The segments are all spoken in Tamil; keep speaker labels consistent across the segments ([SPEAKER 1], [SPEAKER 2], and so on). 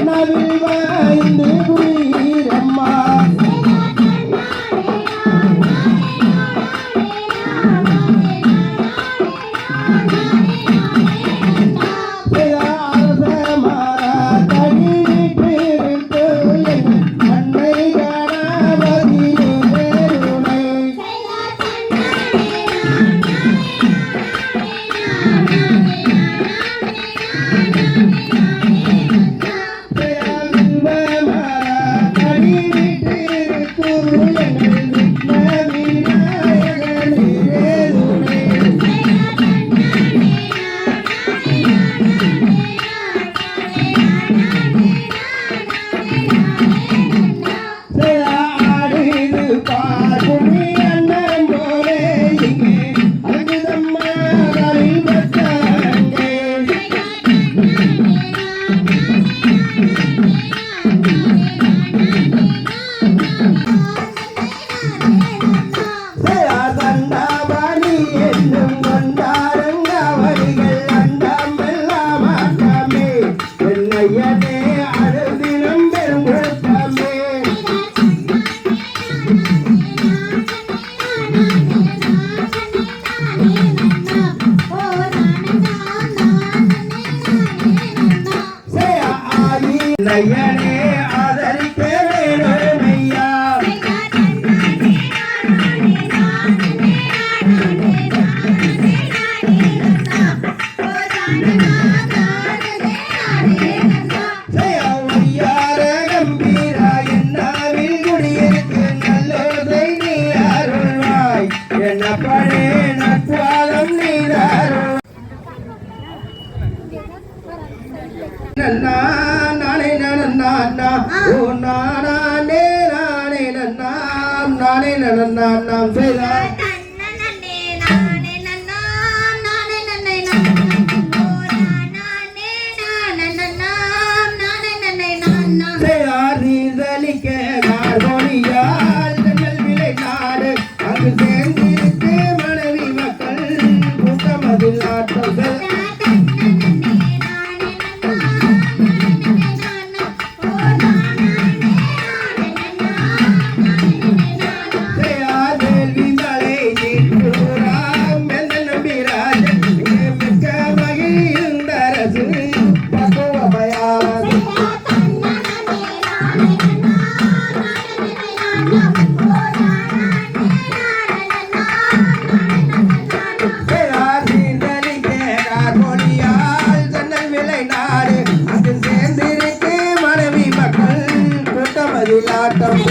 [SPEAKER 1] கண்ணாவில் வாய்ந்து குடிரம்மா நையனே ஆதரிக்க வேணுமையா கம்பீரா என்னாவில் குடியிருக்கு நல்லதை நீ அருள்வாய் என்ன பழே நட்பாலம் நீதாரும் நானே நாம் செய்தார் விலை நாடு அங்கு சேர்ந்திருக்கு மனைவி மக்கள் கூட்டம் அதில் ஆட்டம்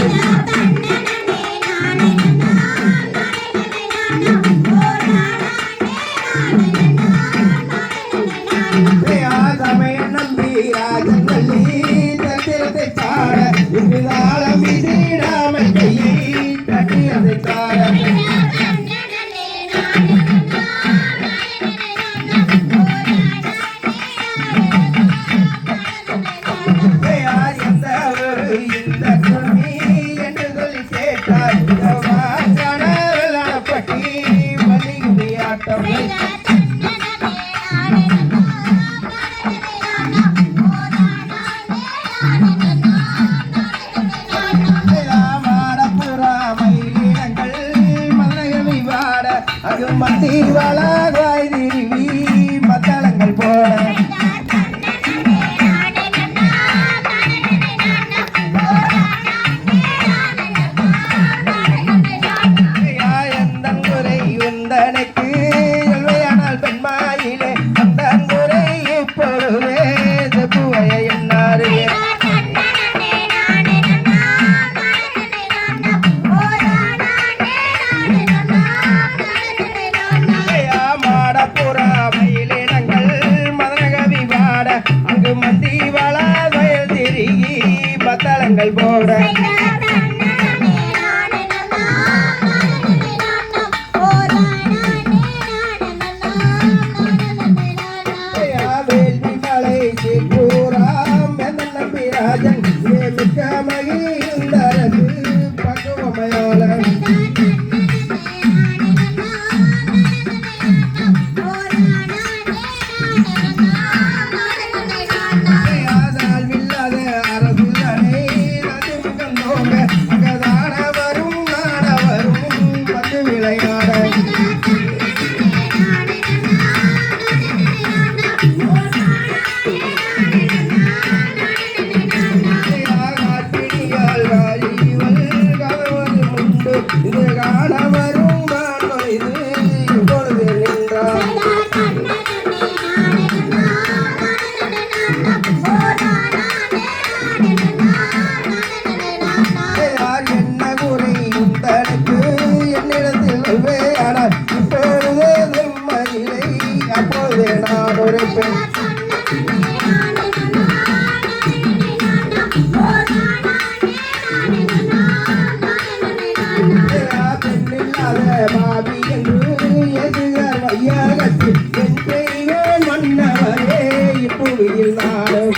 [SPEAKER 1] பூமியில் நாடும்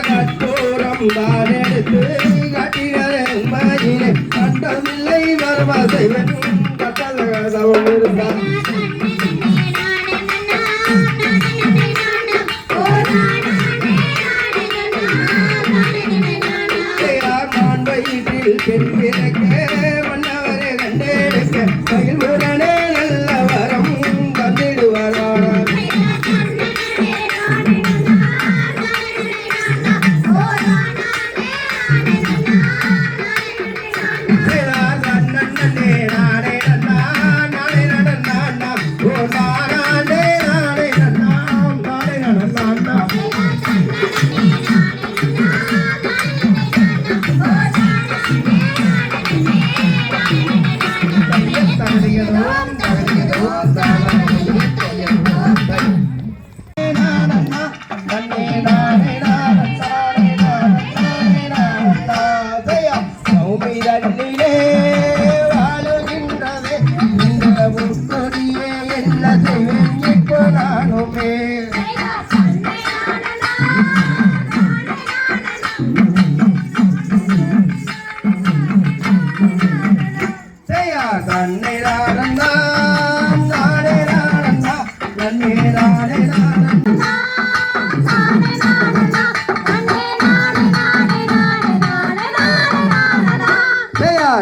[SPEAKER 1] கட்டோரம் தான் எடுத்து கட்டினேன் மகிழே கண்டமில்லை மர்மசைவன் கட்டளம் இருந்தான் பெண்பிறக்க மன்னவரை கண்டெடுக்க மகிழ்வுடனே நல்ல வரம் தந்திடுவார்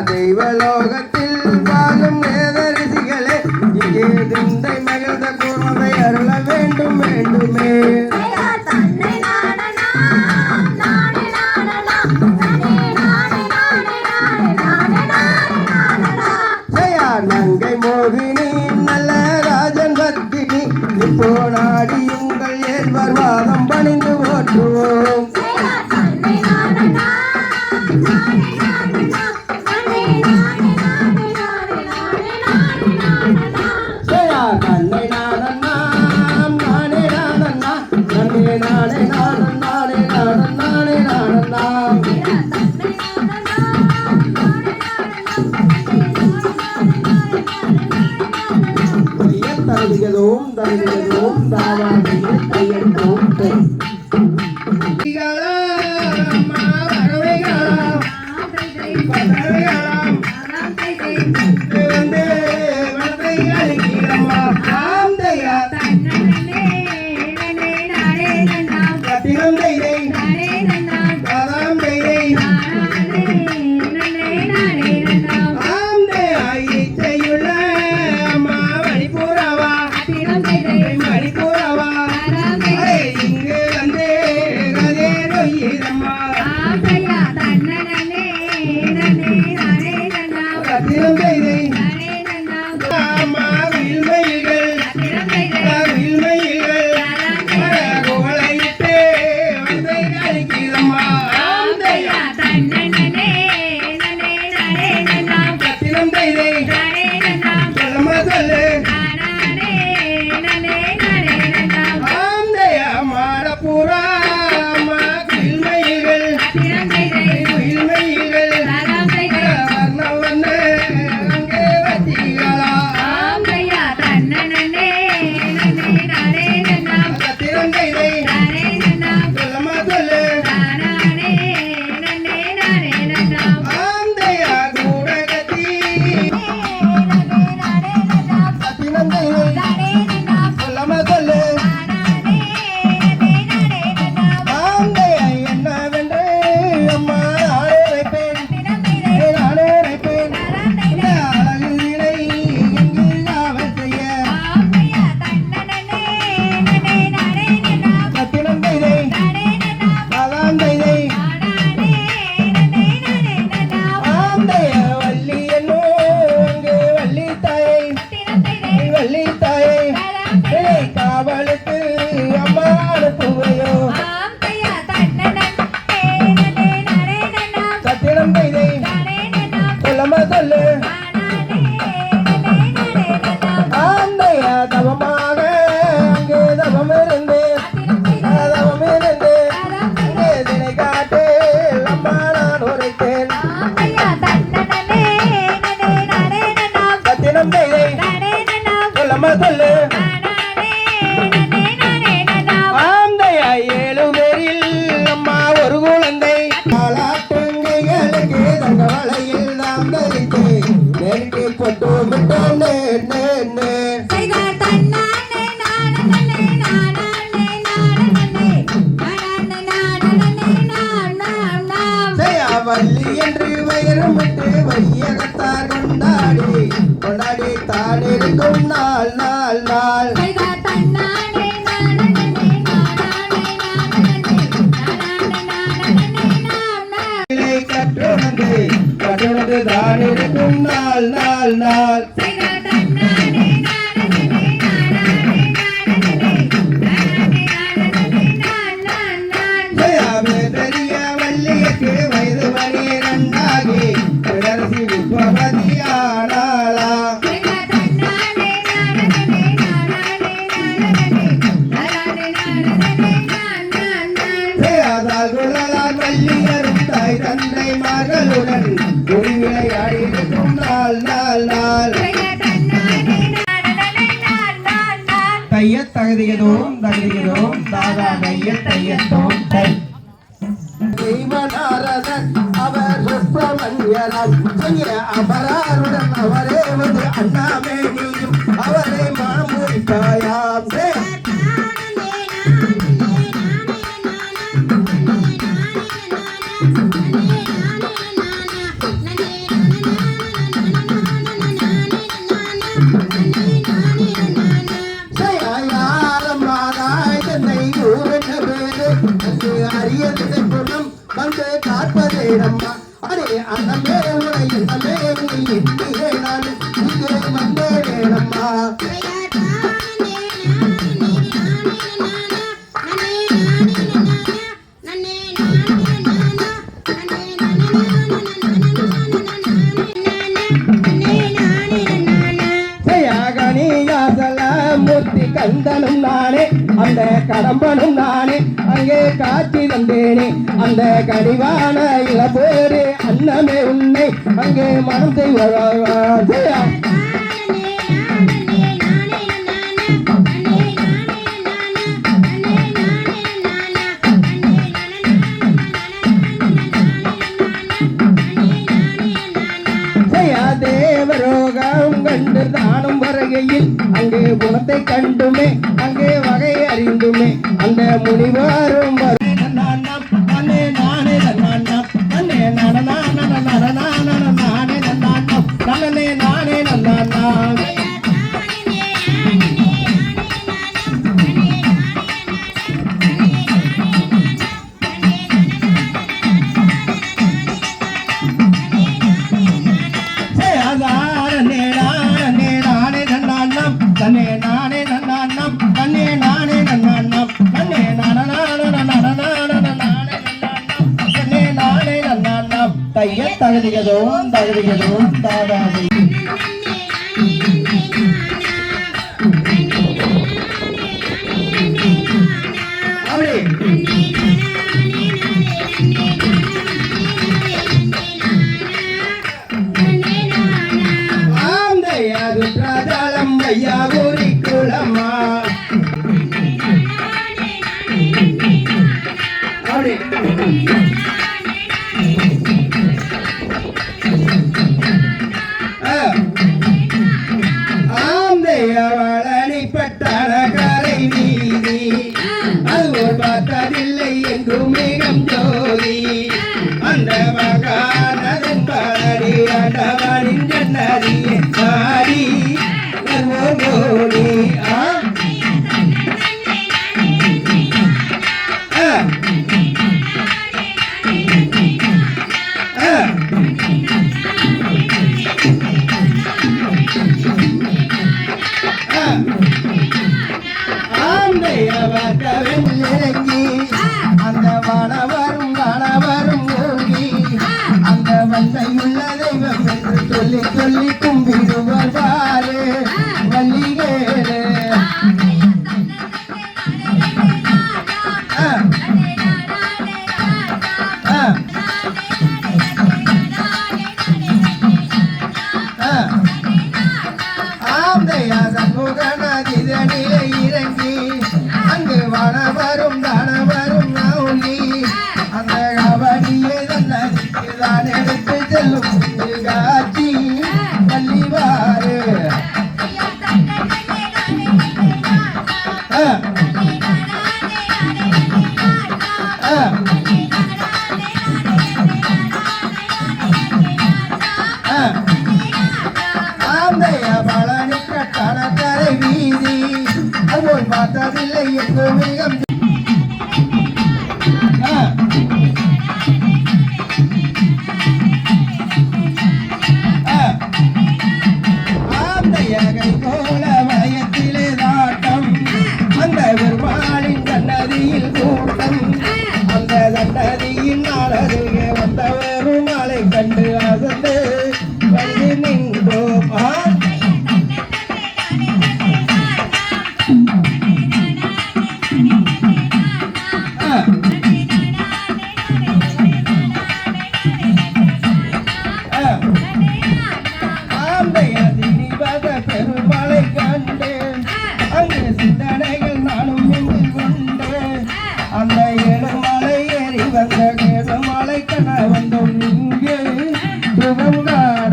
[SPEAKER 1] தெய்வலோகத்தில் வாழும் வேதரிசிகளே இங்கே திந்தை மகிழ்ந்த கூர்மதை அருள வேண்டும் வேண்டுமே நங்கை மோகினி நல்ல ராஜன் பத்தினி இப்போ நாடி உங்கள் ஏற்பர் வாதம் பணிந்து போற்றுவோம் தருகிறோம் தருகிறோம் தாவாதியை கையெழுத்தோம் சொல்லு ஆந்தையா 7 பேரில் அம்மா ஒரு குழந்தை பாலாட்டுங்கைகளுக்கு தங்க வளையில் நாம் தரித்து நெருக்கி போட்டு விட்டோம் வள்ளி என்று வயிறும் விட்டு வையகத்தார் கொண்டாடி தான் இருக்கும் நாள் நாள் நாள் கட்டுணது தான் இருக்கும் நாள் நாள் நாள் பெரிய வள்ளியக்கு வயது மணி 2 பிடரசி விஸ்வபதியானாளா குழலார் வள்ளியரும் தாய் தந்தை மகளுடன் விளையாடிருக்கும் நாள் நாள் நாள் தைய தகுதியதோம் தாதா தைய தையத்தோம் தை தெய்வநாரதன் அவர் சுப்பிரமணியனாம் அபராருடன் அவரே வந்து அண்ணாமேனியும் அவரை மனம் முடிப்பாயாம் வந்து காப்பதே அம்மா அரே அண்ணமே உனை என்னமே உனை எண்ணியே நான் இங்கே வந்தேன் அம்மா மூர்த்தி கந்தனும் நானே அந்த கடம்பனும் நானே அங்கே காட்சி தந்தேனே அந்த கனிவான இளபேரு அன்னமே உன்னை அங்கே மனம் செய்வாயா தேவரோகம் கண்டு தானும் வருகையில் அங்கே குணத்தை கண்டுமே அங்கே வகை அறிந்துமே அந்த முனிவாரும் நானே நானே நானே நானே தைய தகுதியதோம் தாதாவை ஆந்தையாது பிரதலம் ஐயா ஊரி குளமா பட்டாள கரை வீதி அது பார்த்ததில்லை எங்கும் மேகம் ஜோதி அந்த மகானதன் பாடி ஆண்டவனின் ஜன்னதியை பாடி கோடி அந்த வனவரும் கணவரும் ஓங்கி அந்த வந்தையுள்ள தெய்வம் என்று சொல்லி சொல்லி கும்பிடுவர் பாரு வள்ளிகேடு ஆந்தையா சண்முகன மதிதனிலே இறங்கி அங்கு வனவரும் தனவரும் நவுலி அந்த கபடியை தன்னதிக்கு தான் எடுத்து செல்லும் காட்சி பள்ளிவாறு பழனி கட்டணக்கரை வீதி அதுபோல் பார்த்ததில்லை என்று மிகம் ஆந்தையகை போல வயத்திலே நாட்டம் அந்த பெருமாளின் சன்னதியில் கூட்டம் அந்த சன்னதியின் நாளருகே வந்த பெருமாளை கண்டு அசந்து வந்து நின்றோம். பெருமலை கண்டேன் அங்கு சிந்தனைகள் நானும் இங்கு கொண்டேன் அந்த ஏழுமலை ஏறி வந்த ஏழுமலை கண வந்தோம் இங்கே சுகம் காண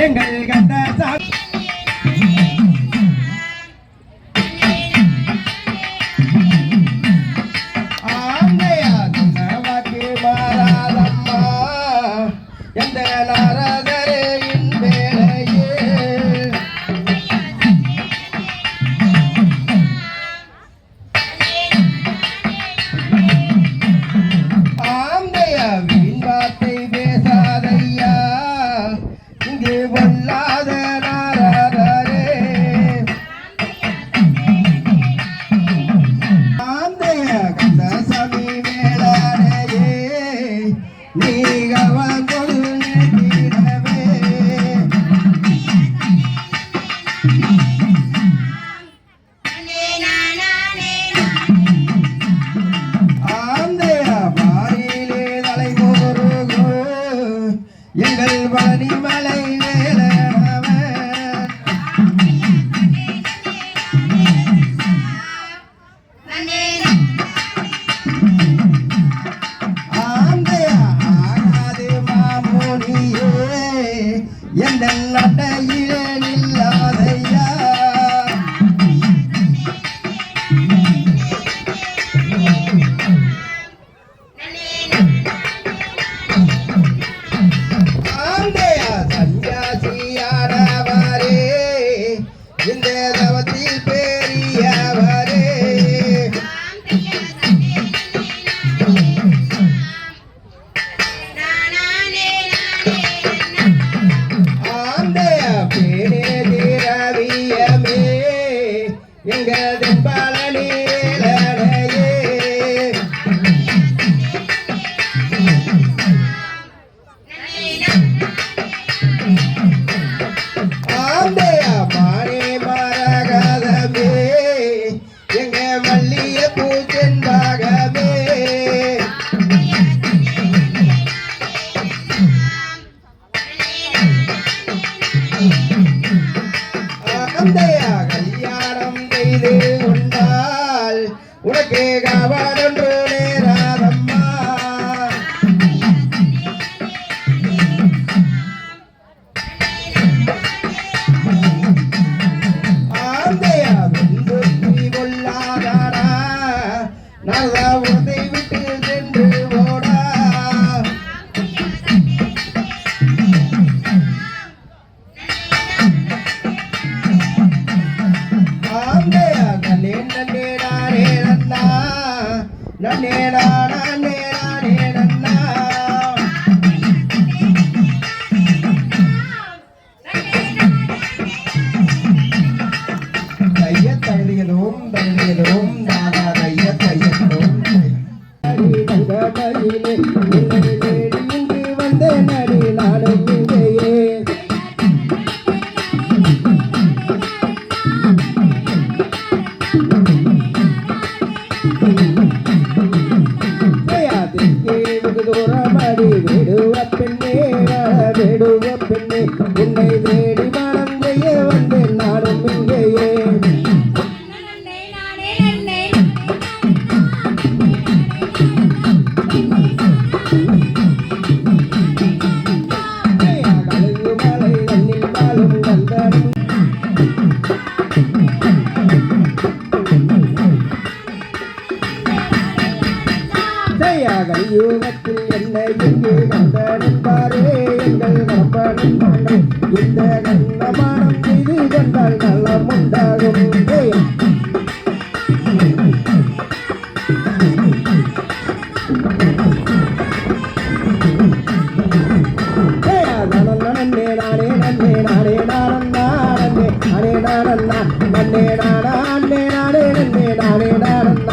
[SPEAKER 1] எங்கள் கண்ட ஆந்தையா வாக்கு மாறாதம்மா எந்த நாரதரையின் வேலையே ஆந்தையா வீண் வார்த்தை பேசாதையா இங்கே வல்லாத நாரதரே ஆந்தைய கந்தசாமி மேலாரையே நீ கவனம் கொடு நினைத்திடவே ஆந்தைய பாரிலே தலை போருகோ எங்கள் பழனி மலை ஆந்தையா வெகு தூரமடி விடுவ பெண்ணே விடுவ பெண்ணே உன்னை தேடி மனம் செய்ய வந்தேன் நானும் இங்கேயே யுகத்தில் என்னை இங்கே கண்டனம்பாரே எங்கள் கம்பனம் இந்த கண்ணமானம் இது கண்டால் நலம் உண்டாகும் நன்னே நானே நன்னே நானே நானே நானே நானே நன்னே நானே நானே நன்னே நானே நானே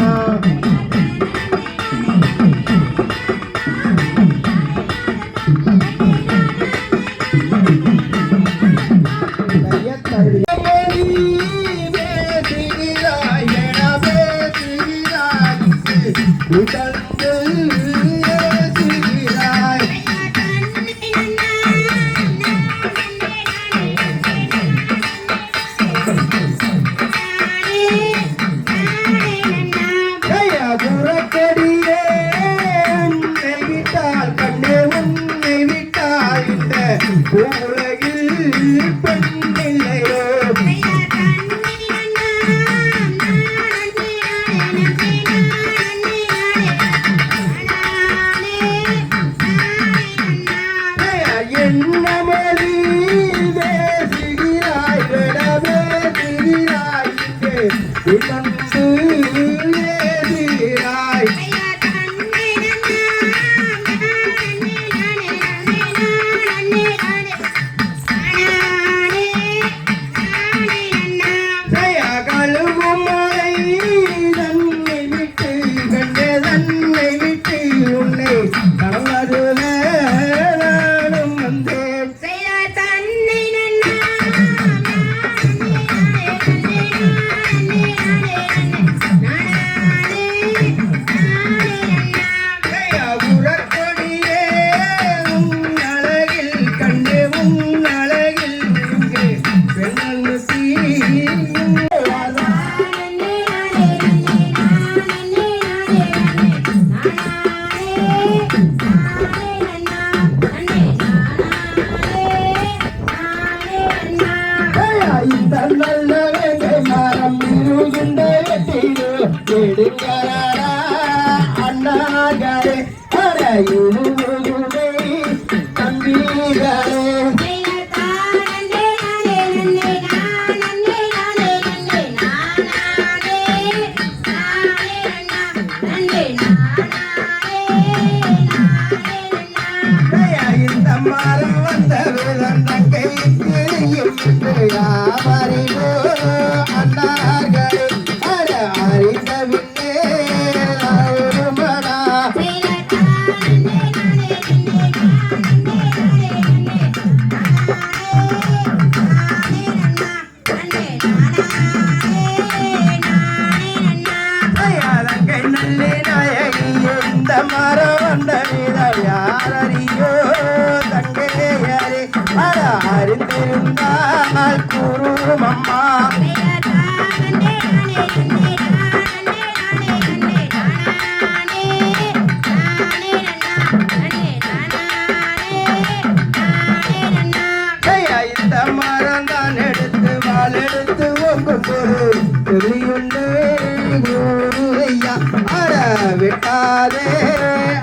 [SPEAKER 1] விட்டாதே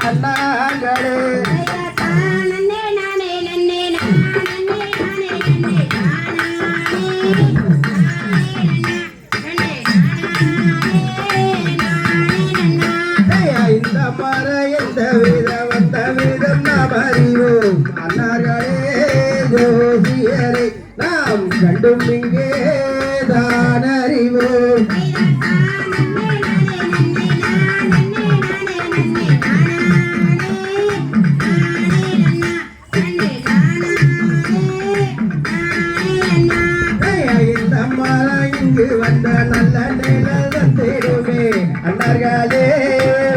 [SPEAKER 1] அண்ணாங்களே இந்த மர எந்த வித வந்த விதம் நாம் அறிவோம் அண்ணார்களே ஜோதியரை நாம் கண்டும் இங்கே தான் அறிவோம் வந்த நல்ல நிழல் வந்திடுமே அண்ணார்களே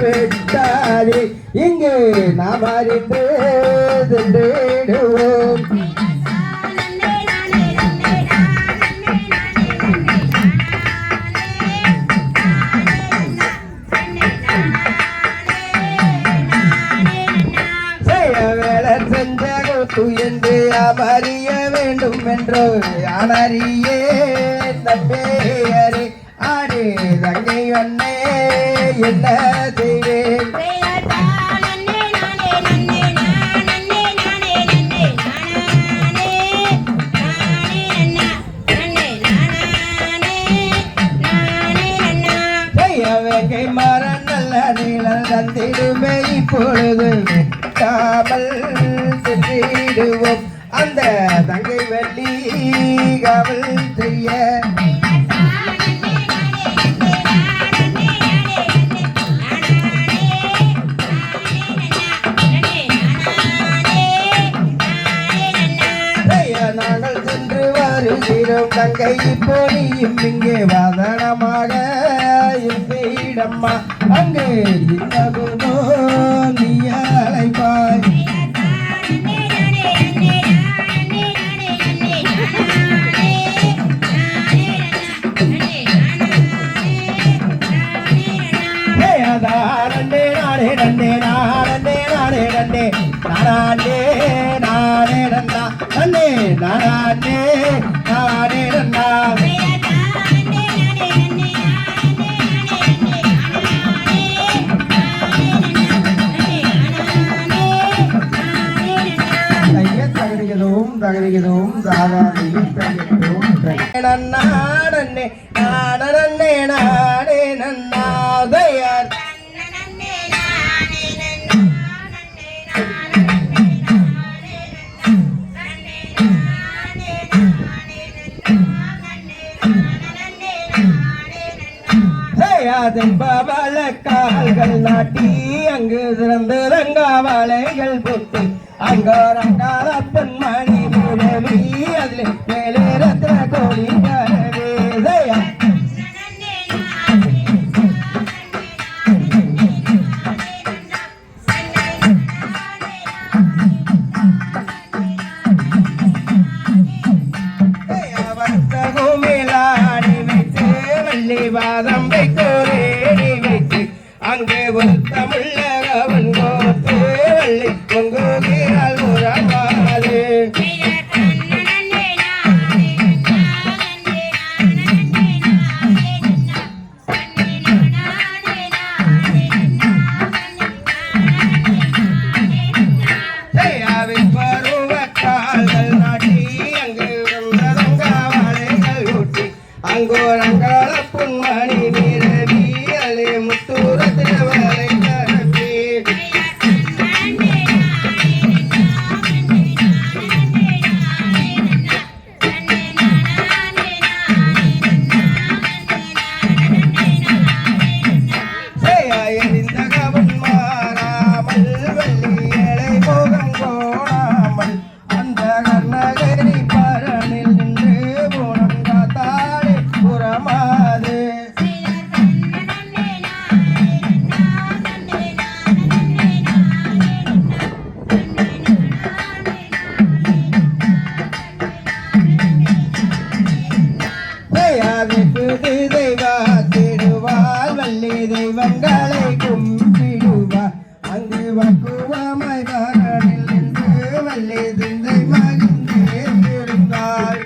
[SPEAKER 1] வெட்டாதே அறி இங்கு நாம் அறிந்து சென்றிடுவோம். என்று அறிய வேண்டும் என்று யானறியே தம்பேயரே ஆடே தங்கை அண்ணே என்ன செய்வேன். வேங்கை மரம் நல்ல நீளம் தந்திடுமே இப்பொழுது காமல் சென்றிடுவோம். அந்த தங்கை வெள்ளி காவல் செய்ய நாங்கள் சென்று வருகிறோம். தங்கை போனியும் இங்கே வாதனமாக இருந்தம்மா அங்கே இன்னகுமோ நீ அழைப்பாய். நன்னே நானே நன்னே நானே நானே நன்னே நானே நானே நன்னா நன்னே நானே நானே நன்னா. தகரிகதும் தாதாதையும் நன்னாடன்னே நாடனே நாடே நன்னாதையார். பவள கால்கள் நாட்டி அங்கு சிறந்து ரங்காவளைகள் போட்டு அங்கோரங்கால பெண்மணி மூலவி அதில் மேலே ரத்ன கோழி கரவேதையா. வாதம் வைத்தோரேடி வைத்து அங்கே ஒரு தமிழகவன் கோத்து வள்ளி பொங்குகிறாள் உறவாது. பருவ கால்கள் நாட்டி அங்கு வளைகள் ஊட்டி அங்கோரங்கால பொன்மணி வீரவி அலே முத்தூரத்தில் வரை கரப்பி. எரிந்தகவன் மாறாமல் வெள்ளியலை முகம் கோணாமல் அந்த கர்ணகரி பரணில் நின்று போனம் காத்தாளே புறமாது. தெய்வாத்திடுவாள் வள்ளி தெய்வங்களை கும்பிடுவாள் அங்கு வக்குவமாய் வரணில் நின்று வள்ளி திந்தை மகிழ்ந்தே இருந்தாள்.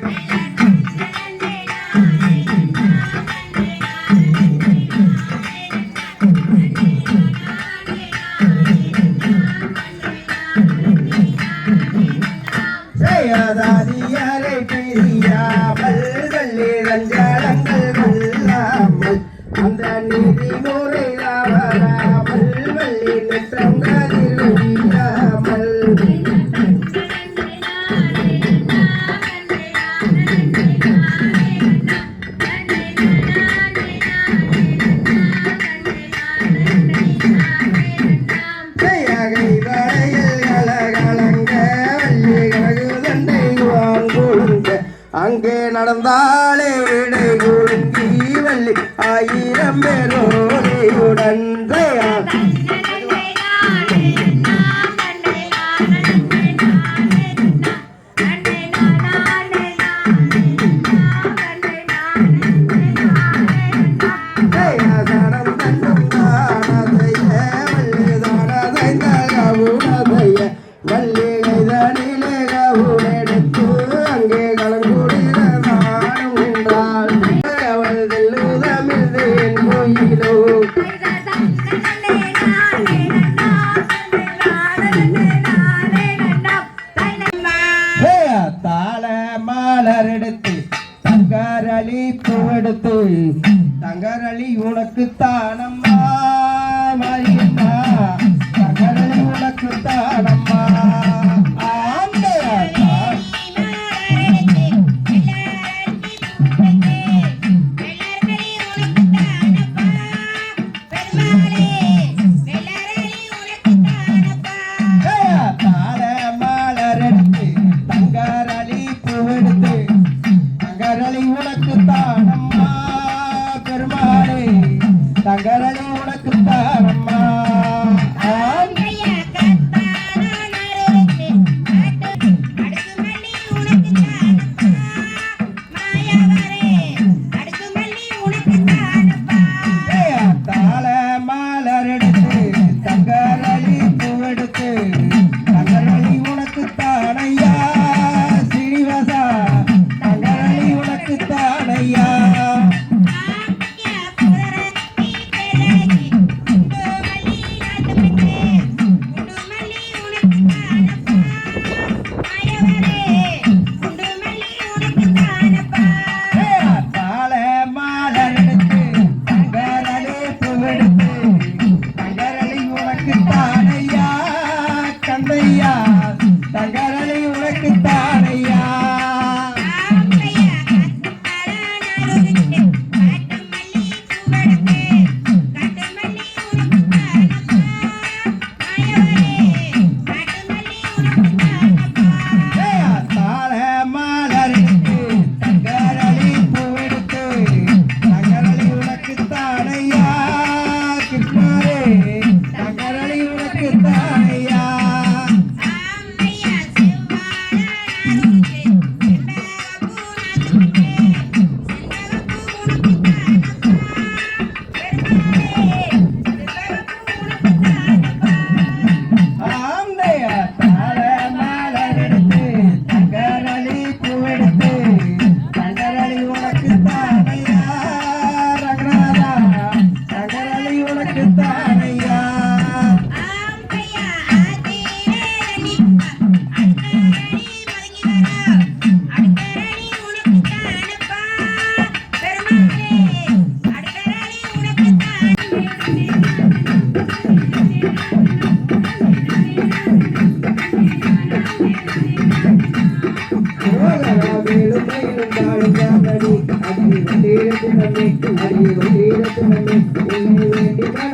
[SPEAKER 1] செய்யாதாதியரை பிரியாமல் வள்ளி ரஞ்சளங்கள் கொள்ளாமல் அந்த நீதி முறை வராமல் வள்ளி நிற்றங்களில் ஒழியாமல். அங்கே நடந்தாலே விடை குலுங்கி வள்ளி 1000 பேரோடையுடன்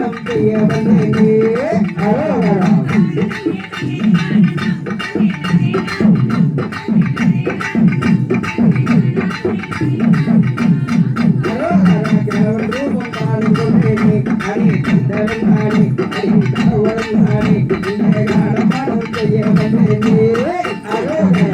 [SPEAKER 1] மானம் செய்ய வந்தேனே அரோகரா ரூபம் காணும் கொண்டேனே அடி தந்தவன் நானே அடி தந்தவன் நானே இந்த மானம் செய்ய வந்தேனே அரோகரா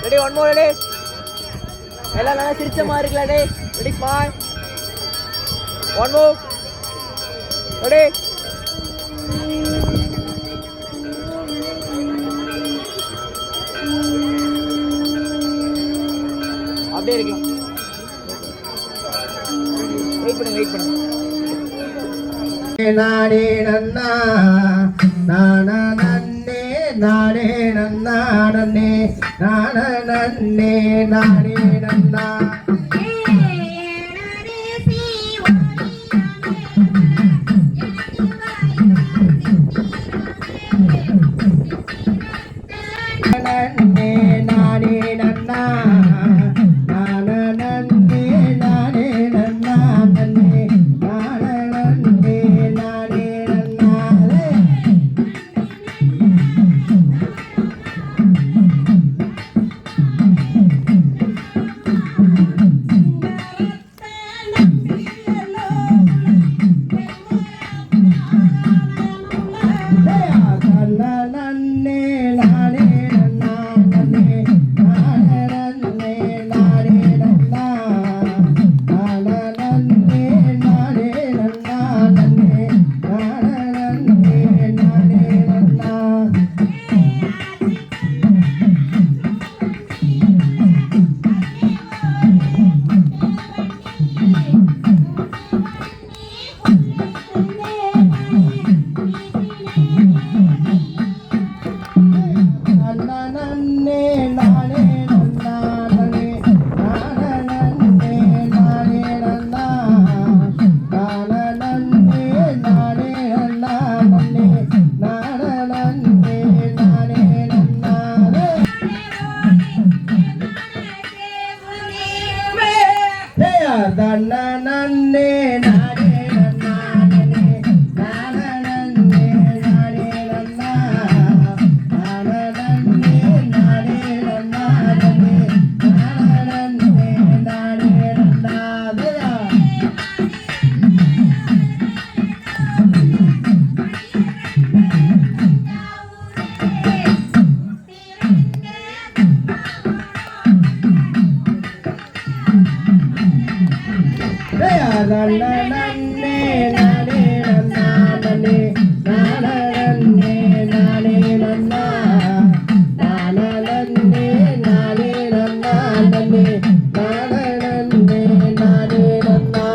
[SPEAKER 2] Ready, one more, ready. Ella, na siricha maarikla, ready. Ready, smile. One more. Ready. அப்படியே இருக்கலாம். வெயிட் பண்ணுங்க.
[SPEAKER 1] நானே நன்னா நானா நன்னே நானே நன்னா நன்னே நானா நன்னே நானே நன்னா நன்னே நானே நன்னா நானா நன்னே நானே நன்னா நன்னே நானா நன்னே நானே நன்னா நன்னே நானே நன்னா நன்னே நானே நன்னே நானே நன்னா நானா நன்னே நானே நன்னா நன்னே நன்னே நானே நன்னா நன்னே நானே நானே நன்னா நானே நானே நன்னா நன்னே நானே நானே நன்னா நன்னே நானே நன்னா நன்னே நானே நானே நன்னா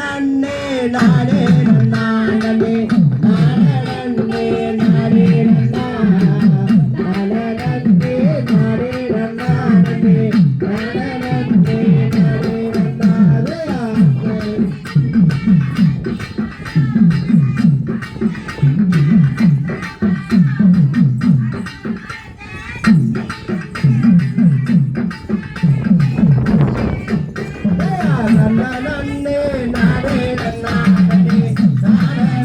[SPEAKER 1] நானே நானே நன்னா நன்னே நானே நானே நன்னா நன்னே நானே நன்னா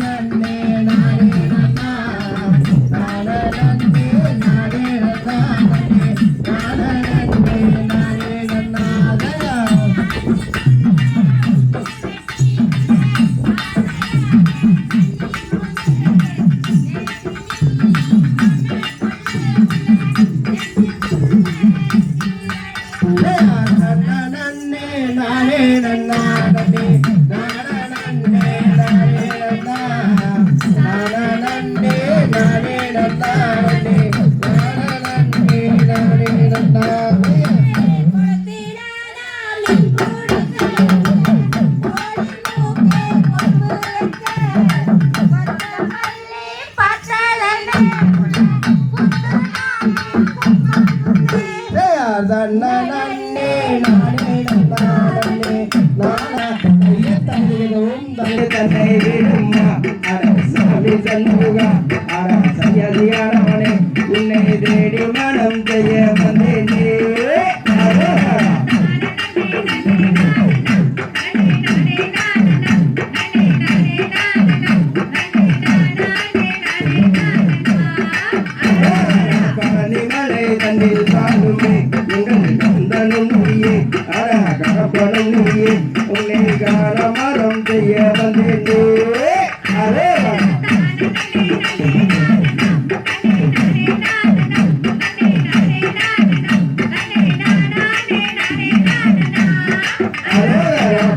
[SPEAKER 1] நன்னே நானே நானே நன்னா நானே நானே நன்னா நன்னே நானே நன்னா நன்னே நானே நன்னா நன்னே நானே நானே நன்னா நானே நானே நன்னா நன்னே நானே நானே நன்னா நன்னே நானே நன்னா நன்னே நானா தந்தையதும் தந்தை விடுமா அட சாமி சண்முகா அட சையதியானவனே உன்னை தேடி மனம் செய்ய வந்தேனே பழனிமலை தண்ணில் சாருமே எங்கள் கந்தனும் நீயே அட கடப்பனும் நீயே உன்னை காண மரம் செய்ய வந்தேனே அரே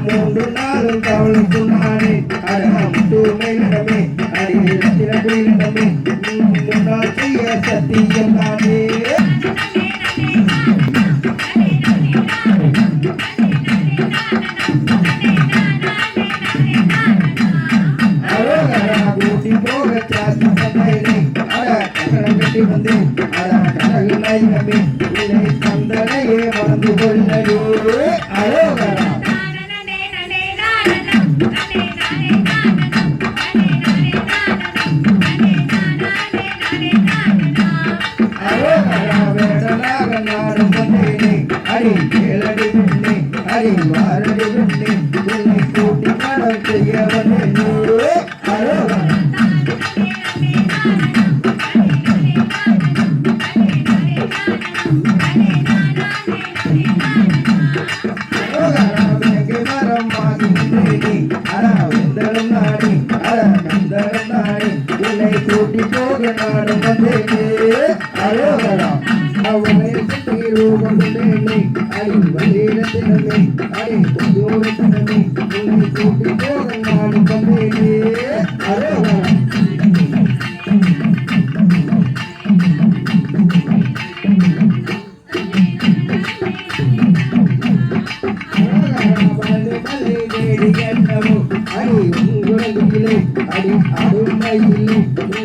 [SPEAKER 1] மூன்று நாளும் கவலைக்கு நானே அடமே அடிமே முன்னால் செய்ய சத்தியம் நானே கூட்டி போக கட்டி வந்தேன் கடகுமே உன்னை தந்தனையே மறந்து கொள்ளவே அரோகரா வேடனாக நாடும் வந்தேனே அடி கேளடி பெண்ணே அடி வாரடி பெண்ணே உன்னை கூட்டி மனம் செய்ய வந்தேனே அரோகரா மரம் ஆகின்றேனே அடா வெந்தலும் நாடி அட கந்தலும் நாடி உன்னை கூட்டி போக நாடும் வந்தேனே அரோகரா அவனை சுற்றி ரூபம் கொண்டேனே அடி வந்தேனத்தினமே அடி கொஞ்சோரத்தினமே உன்னை கூட்டி போக நாடும் வந்தேனே அரோகரா அடி உங்குழலிலே அடி அருமையிலே உன்னை